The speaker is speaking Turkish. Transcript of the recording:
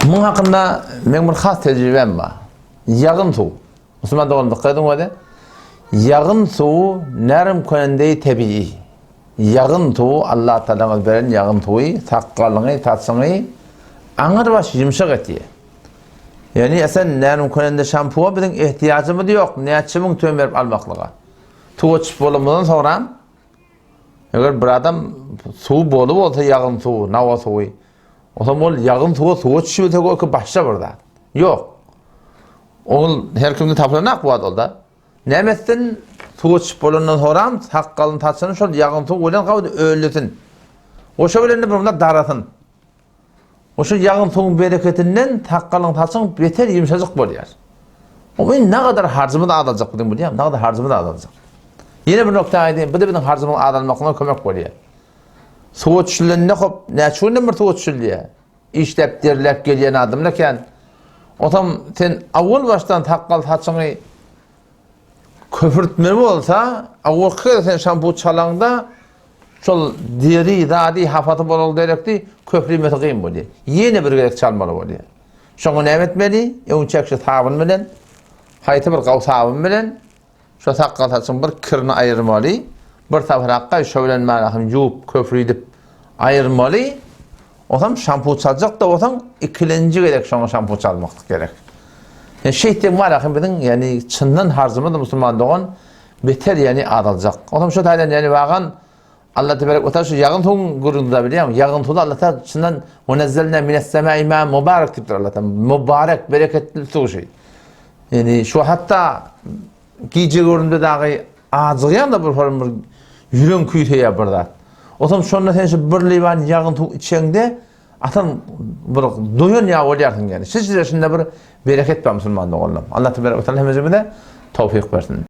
Bunun hakkında benim bir has tecrübem var. Ýagyň suw. Müslüman doğumda kaydım öde. Ýagyň suw närim könendeyi tabii. Ýagyň suw Allah Taala beren ýagyň suwy saqqalyňy, tatsyňy aňyr baş ýumşak etdi. Yani esen närim könende şampuwa biziň ihtiýajymyz ýok. Näçe müň tön berip almaklyga. Tuğuç bolumdan sonra eğer bir adam suw bolup bolsa ýagyň suw, nawa suwy. O zaman ýagyň suw tuğuç şi öteki başga birda. Yok. Ol her kimde tapylanak bu adalda. Nämetden tuğuç bolundan sonra saqqalyny tatsyny şol ýagyň suw bilen gawdy öýletin. Oşa bilen bir daratyn. Oşa ýagyň suwyň bereketinden saqqalyny tatsyň beter ýumşajyk bolýar. O men ne kadar harcımı da adalacak dedim bu diyem. Ne kadar harcımı da adalacak. Yine bir nokta aydın. Bu da bizim harcımın adalmakına kömek bolýar. Suwa düşülende hop näçe bir suwa düşülýär. İşlep derlep gelýän adamlaken otam sen awul baştan taqqal tatsyňy köpürtme bolsa, awul sen şampu çalaňda şol deri zady hafaty bolal gerekdi, köprümeti gyn bolýar. Yine bir gerek çalmaly bolýar. Şoňa näme etmeli? Öňçekçi sabun bilen, haýty bir gaw sabun bilen şu taqqal tatsyň bir kirini aýyrmaly, bir tabraqqa şöwlenmäli hem ýuwup köprüýdip aýyrmaly. Otam şampu çalacak da otam ikilenci gerek şoňa şampu çalmak gerek. Yani şeytem var ahyň biziň yani çyndan harzymy da musulman dogan beter yani adalacak. Otam şu taýdan yani bagan Allah tebarek ve taala şu ýagyň suw gurunda bilýär. Ýagyň suwda Allah taala çyndan munazzalna minas semai ma mubarak diýip Allah taala. Mubarak bereketli suw şey. Yani şu hatta gije gurunda dagy azgyan da bir form bir ýürek küýteýär birda. Otam şonda sen şu bir liwan ýagyň suw içeňde atan bir doýan ýa bolýarsyň yani. Siz şeýle bir bereket bar musulmanda oğlum. Allah tebarek ve taala hemimize tawfik bersin.